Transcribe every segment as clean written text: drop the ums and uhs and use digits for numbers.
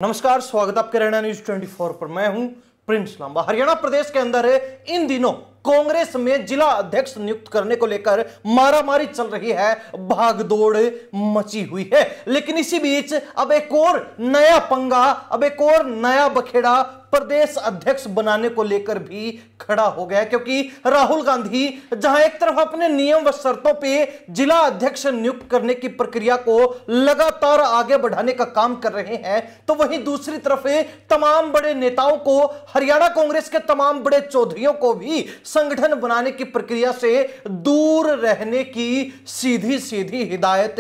नमस्कार, स्वागत आपके हरियाणा न्यूज 24 पर। मैं हूं प्रिंस लांबा। हरियाणा प्रदेश के अंदर इन दिनों कांग्रेस में जिला अध्यक्ष नियुक्त करने को लेकर मारामारी चल रही है, भागदौड़ मची हुई है। लेकिन इसी बीच अब एक और नया पंगा, अब एक और नया बखेड़ा प्रदेश अध्यक्ष बनाने को लेकर भी खड़ा हो गया, क्योंकि राहुल गांधी जहां एक तरफ अपने नियम व शर्तों पे जिला अध्यक्ष नियुक्त करने की प्रक्रिया को लगातार आगे बढ़ाने का काम कर रहे हैं, तो वहीं दूसरी तरफ तमाम बड़े नेताओं को, हरियाणा कांग्रेस के तमाम बड़े चौधरियों को भी संगठन बनाने की प्रक्रिया से दूर रहने की सीधी सीधी हिदायत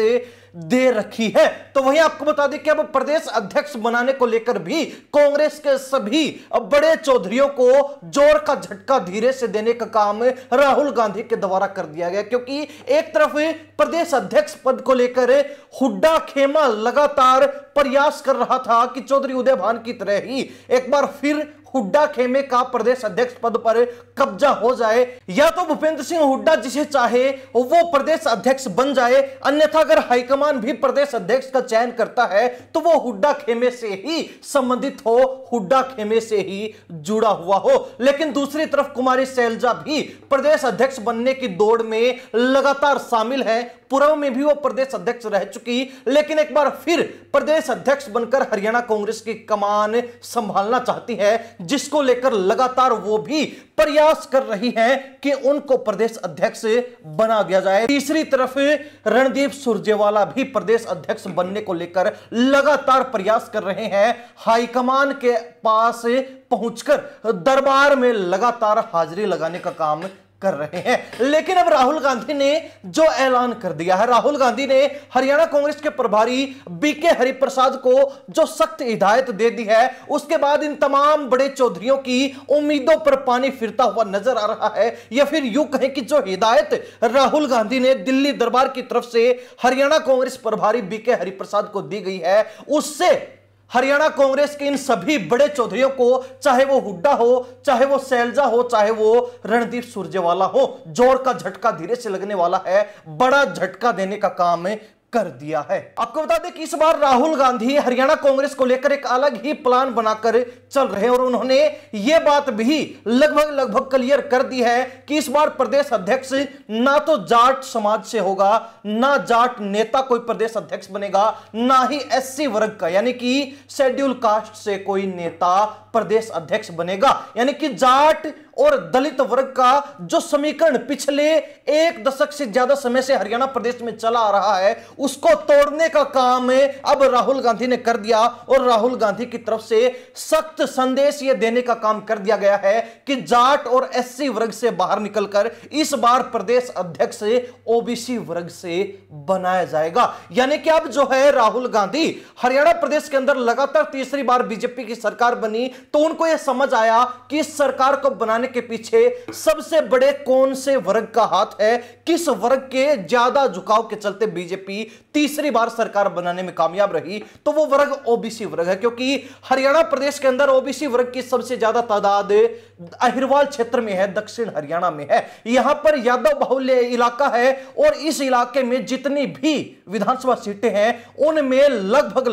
दे रखी है। तो वहीं आपको बता दें कि अब प्रदेश अध्यक्ष बनाने को लेकर भी कांग्रेस के सभी बड़े चौधरियों को जोर का झटका धीरे से देने का काम राहुल गांधी के द्वारा कर दिया गया, क्योंकि एक तरफ प्रदेश अध्यक्ष पद को लेकर हुड्डा खेमा लगातार प्रयास कर रहा था कि चौधरी उदय भान की तरह ही एक बार फिर हुड्डा खेमे का प्रदेश अध्यक्ष पद पर कब्जा हो जाए, या तो भूपेंद्र सिंह हुड्डा जिसे चाहे वो प्रदेश अध्यक्ष बन जाए, अन्यथा अगर हाईकमान भी प्रदेश अध्यक्ष का चयन करता है तो वो हुड्डा खेमे से ही संबंधित हो, हुड्डा खेमे से ही जुड़ा हुआ हो। लेकिन दूसरी तरफ कुमारी शैलजा भी प्रदेश अध्यक्ष बनने की दौड़ में लगातार शामिल है। पूर्व में भी वो प्रदेश अध्यक्ष रह चुकी, लेकिन एक बार फिर प्रदेश अध्यक्ष बनकर हरियाणा कांग्रेस की कमान संभालना चाहती है, जिसको लेकर लगातार वो भी प्रयास कर रही हैं कि उनको प्रदेश अध्यक्ष बना दिया जाए। तीसरी तरफ रणदीप सुरजेवाला भी प्रदेश अध्यक्ष बनने को लेकर लगातार प्रयास कर रहे हैं, हाईकमान के पास पहुंचकर दरबार में लगातार हाजिरी लगाने का काम कर रहे हैं। लेकिन अब राहुल गांधी ने जो ऐलान कर दिया है, राहुल गांधी ने हरियाणा कांग्रेस के प्रभारी बीके हरिप्रसाद को जो सख्त हिदायत दे दी है, उसके बाद इन तमाम बड़े चौधरियों की उम्मीदों पर पानी फिरता हुआ नजर आ रहा है। या फिर यूं कहें कि जो हिदायत राहुल गांधी ने दिल्ली दरबार की तरफ से हरियाणा कांग्रेस प्रभारी बीके हरिप्रसाद को दी गई है, उससे हरियाणा कांग्रेस के इन सभी बड़े चौधरियों को, चाहे वो हुड्डा हो, चाहे वो शैलजा हो, चाहे वो रणदीप सुरजेवाला हो, जोर का झटका धीरे से लगने वाला है, बड़ा झटका देने का काम कर दिया है। आपको बता दें कि इस बार राहुल गांधी हरियाणा कांग्रेस को लेकर एक अलग ही प्लान बनाकर चल रहे हैं, और उन्होंने यह बात भी लगभग क्लियर कर दी है कि इस बार प्रदेश अध्यक्ष ना तो जाट समाज से होगा, ना जाट नेता कोई प्रदेश अध्यक्ष बनेगा, ना ही एससी वर्ग का यानी कि शेड्यूल कास्ट से कोई नेता प्रदेश अध्यक्ष बनेगा। यानी कि जाट और दलित वर्ग का जो समीकरण पिछले एक दशक से ज्यादा समय से हरियाणा प्रदेश में चला आ रहा है, उसको तोड़ने का काम अब राहुल गांधी ने कर दिया, और राहुल गांधी की तरफ से सख्त संदेश यह देने का काम कर दिया गया है कि जाट और एससी वर्ग से बाहर निकलकर इस बार प्रदेश अध्यक्ष ओबीसी वर्ग से बनाया जाएगा। यानी कि अब जो है राहुल गांधी हरियाणा प्रदेश के अंदर लगातार तीसरी बार बीजेपी की सरकार बनी, तो उनको यह समझ आया कि इस सरकार को बनाने के पीछे सबसे बड़े कौन से वर्ग का हाथ है, किस वर्ग के ज्यादा झुकाव के चलते बीजेपी तीसरी बार सरकार बनाने में कामयाब रही, तो वो वर्ग ओबीसी वर्ग है। क्योंकि हरियाणा प्रदेश के अंदर ओबीसी वर्ग की सबसे ज्यादा तादाद अहिरवाल क्षेत्र में है, दक्षिण हरियाणा में है। यहां पर यादव बाहुल्य इलाका है, और इस इलाके में जितनी भी विधानसभा सीटें हैं उनमें लगभग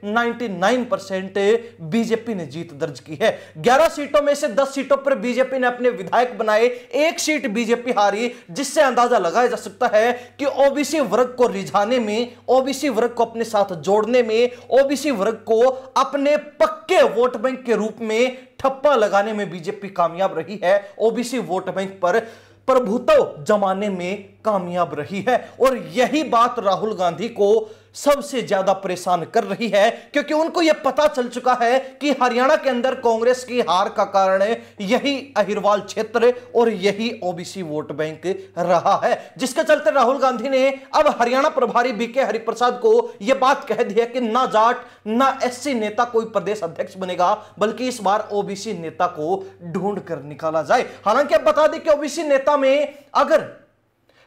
99% बीजेपी ने जीत दर्ज की है। 11 सीटों में से 10 सीटों पर बीजेपी ने अपने विधायक बनाए, एक सीट बीजेपी हारी, जिससे अंदाजा लगाया जा सकता है कि ओबीसी वर्ग को रिझाने में, ओबीसी वर्ग को अपने साथ जोड़ने में, ओबीसी वर्ग को अपने पक्के वोट बैंक के रूप में ठप्पा लगाने में बीजेपी कामयाब रही है, ओबीसी वोट बैंक पर प्रभुत्व जमाने में कामयाब रही है। और यही बात राहुल गांधी को सबसे ज्यादा परेशान कर रही है, क्योंकि उनको यह पता चल चुका है कि हरियाणा के अंदर कांग्रेस की हार का कारण यही अहिरवाल क्षेत्र और यही ओबीसी वोट बैंक रहा है, जिसके चलते राहुल गांधी ने अब हरियाणा प्रभारी बीके हरिप्रसाद को यह बात कह दी है कि ना जाट ना एससी नेता कोई प्रदेश अध्यक्ष बनेगा, बल्कि इस बार ओबीसी नेता को ढूंढ कर निकाला जाए। हालांकि अब बता दें कि ओबीसी नेता में अगर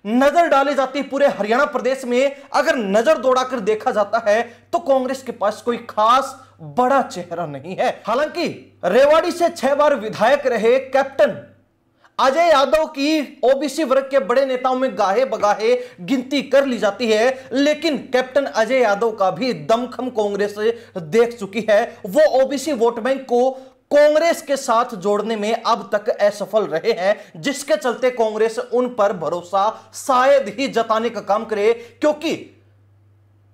नजर डाली जाती है, पूरे हरियाणा प्रदेश में अगर नजर दौड़ाकर देखा जाता है, तो कांग्रेस के पास कोई खास बड़ा चेहरा नहीं है। हालांकि रेवाड़ी से 6 बार विधायक रहे कैप्टन अजय यादव की ओबीसी वर्ग के बड़े नेताओं में गाहे बगाहे गिनती कर ली जाती है, लेकिन कैप्टन अजय यादव का भी दमखम कांग्रेस देख चुकी है। वो ओबीसी वोट बैंक को कांग्रेस के साथ जोड़ने में अब तक असफल रहे हैं, जिसके चलते कांग्रेस उन पर भरोसा शायद ही जताने का काम करे, क्योंकि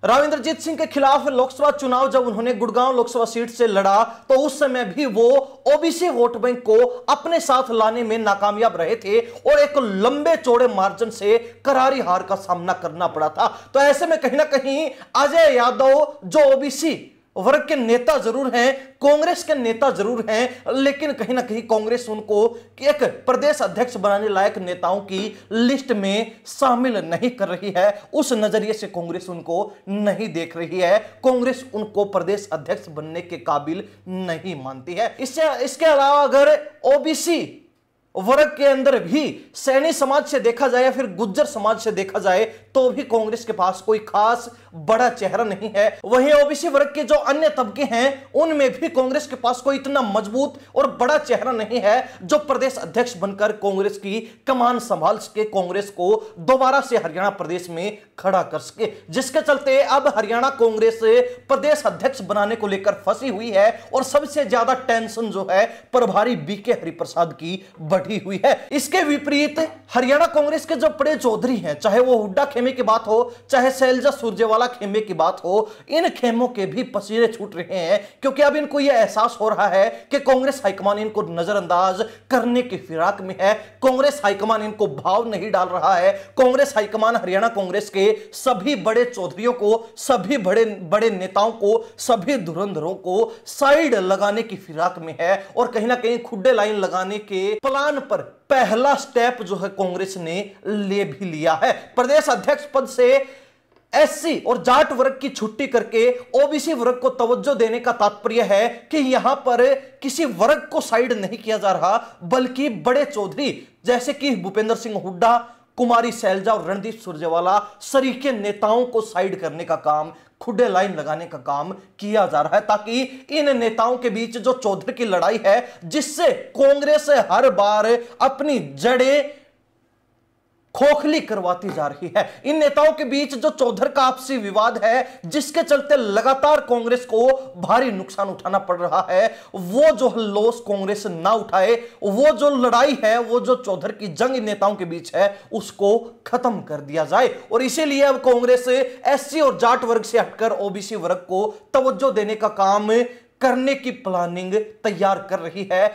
राव इंद्रजीत सिंह के खिलाफ लोकसभा चुनाव जब उन्होंने गुड़गांव लोकसभा सीट से लड़ा तो उस समय भी वो ओबीसी वोट बैंक को अपने साथ लाने में नाकामयाब रहे थे और एक लंबे चौड़े मार्जिन से करारी हार का सामना करना पड़ा था। तो ऐसे में कहीं ना कहीं अजय यादव जो ओबीसी वर्ग के नेता जरूर हैं, कांग्रेस के नेता जरूर हैं, लेकिन कहीं ना कहीं कांग्रेस उनको एक प्रदेश अध्यक्ष बनाने लायक नेताओं की लिस्ट में शामिल नहीं कर रही है। उस नजरिए से कांग्रेस उनको नहीं देख रही है, कांग्रेस उनको प्रदेश अध्यक्ष बनने के काबिल नहीं मानती है। इसके अलावा अगर ओबीसी वर्ग के अंदर भी सैनी समाज से देखा जाए या फिर गुज्जर समाज से देखा जाए तो भी कांग्रेस के पास कोई खास बड़ा चेहरा नहीं है। वहीं ओबीसी वर्ग के जो अन्य तबके हैं उनमें भी कांग्रेस के पास कोई इतना मजबूत और बड़ा चेहरा नहीं है जो प्रदेश अध्यक्ष बनकर कांग्रेस की कमान संभाल सके, कांग्रेस को दोबारा से हरियाणा प्रदेश में खड़ा कर सके। जिसके चलते अब हरियाणा कांग्रेस प्रदेश अध्यक्ष बनाने को लेकर फंसी हुई है और सबसे ज्यादा टेंशन जो है प्रभारी बीके हरिप्रसाद की बढ़ी हुई है। इसके विपरीत हरियाणा कांग्रेस के जो बड़े चौधरी हैं, चाहे वो हुड्डा खेमे की बात हो चाहे शैलजा सुरजेवाला खेमे की बात हो, इन खेमों के भी पसीने छूट रहे हैं, क्योंकि अब इनको यह एहसास हो रहा है कि कांग्रेस हाईकमान इनको नजरअंदाज करने की फिराक में है। कांग्रेस हाईकमान इनको भाव नहीं डाल रहा है। कांग्रेस हाईकमान हरियाणा कांग्रेस के सभी बड़े चौधरियों को, सभी बड़े बड़े नेताओं को, सभी धुरंधरों को साइड लगाने की फिराक में है और कहीं ना कहीं खुड्डे लाइन लगाने के प्लान पर पहला स्टेप जो है कांग्रेस ने ले भी लिया है। प्रदेश अध्यक्ष पद से एससी और जाट वर्ग की छुट्टी करके ओबीसी वर्ग को तवज्जो देने का तात्पर्य है कि यहां पर किसी वर्ग को साइड नहीं किया जा रहा, बल्कि बड़े चौधरी जैसे कि भूपेंद्र सिंह हुड्डा, कुमारी शैलजा और रणदीप सुरजेवाला सरीके नेताओं को साइड करने का काम, खुडे लाइन लगाने का काम किया जा रहा है, ताकि इन नेताओं के बीच जो चौधरी की लड़ाई है, जिससे कांग्रेस हर बार अपनी जड़ें खोखली करवाती जा रही है, इन नेताओं के बीच जो चौधर का आपसी विवाद है, जिसके चलते लगातार कांग्रेस को भारी नुकसान उठाना पड़ रहा है, वो जो लॉस कांग्रेस ना उठाए, वो जो लड़ाई है, वो जो चौधर की जंग इन नेताओं के बीच है, उसको खत्म कर दिया जाए। और इसीलिए अब कांग्रेस एससी और जाट वर्ग से हटकर ओबीसी वर्ग को तवज्जो देने का काम करने की प्लानिंग तैयार कर रही है।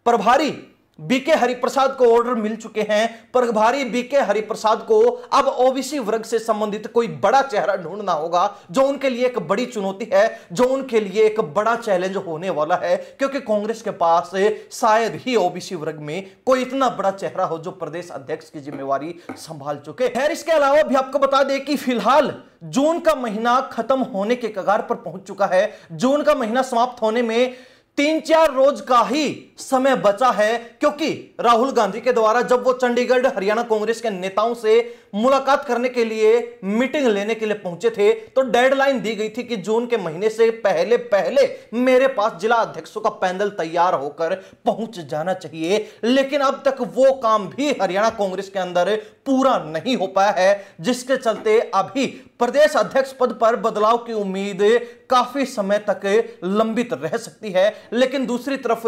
प्रभारी बीके हरिप्रसाद को ऑर्डर मिल चुके हैं। प्रभारी बीके हरिप्रसाद को अब ओबीसी वर्ग से संबंधित कोई बड़ा चेहरा ढूंढना होगा, जो उनके लिए एक बड़ी चुनौती है, जो उनके लिए एक बड़ा चैलेंज होने वाला है, क्योंकि कांग्रेस के पास शायद ही ओबीसी वर्ग में कोई इतना बड़ा चेहरा हो जो प्रदेश अध्यक्ष की जिम्मेवारी संभाल चुके। खैर, इसके अलावा भी आपको बता दें कि फिलहाल जून का महीना खत्म होने के कगार पर पहुंच चुका है। जून का महीना समाप्त होने में 3-4 रोज का ही समय बचा है, क्योंकि राहुल गांधी के द्वारा जब वो चंडीगढ़ हरियाणा कांग्रेस के नेताओं से मुलाकात करने के लिए, मीटिंग लेने के लिए पहुंचे थे, तो डेडलाइन दी गई थी कि जून के महीने से पहले पहले मेरे पास जिला अध्यक्षों का पैनल तैयार होकर पहुंच जाना चाहिए। लेकिन अब तक वो काम भी हरियाणा कांग्रेस के अंदर पूरा नहीं हो पाया है, जिसके चलते अभी प्रदेश अध्यक्ष पद पर बदलाव की उम्मीद काफी समय तक लंबित रह सकती है। लेकिन दूसरी तरफ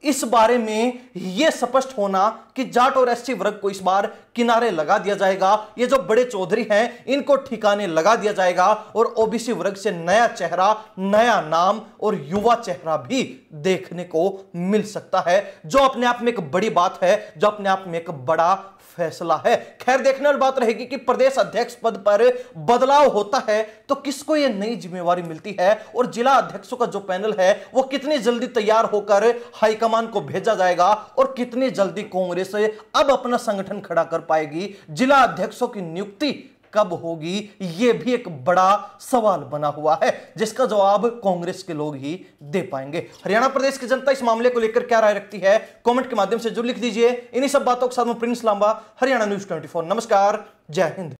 इस बारे में यह स्पष्ट होना कि जाट और एससी वर्ग को इस बार किनारे लगा दिया जाएगा, ये जो बड़े चौधरी हैं इनको ठिकाने लगा दिया जाएगा और ओबीसी वर्ग से नया चेहरा, नया नाम और युवा चेहरा भी देखने को मिल सकता है, जो अपने आप में एक बड़ी बात है, जो अपने आप में एक बड़ा फैसला है। खैर, देखने वाली बात रहेगी कि प्रदेश अध्यक्ष पद पर बदलाव होता है तो किसको यह नई जिम्मेवारी मिलती है और जिला अध्यक्षों का जो पैनल है वो कितनी जल्दी तैयार होकर हाईकमान को भेजा जाएगा और कितनी जल्दी कांग्रेस अब अपना संगठन खड़ा कर पाएगी। जिला अध्यक्षों की नियुक्ति कब होगी, यह भी एक बड़ा सवाल बना हुआ है, जिसका जवाब कांग्रेस के लोग ही दे पाएंगे। हरियाणा प्रदेश की जनता इस मामले को लेकर क्या राय रखती है, कमेंट के माध्यम से जरूर लिख दीजिए। इन्हीं सब बातों के साथ मैं प्रिंस लांबा, हरियाणा न्यूज़ 24। नमस्कार, जय हिंद।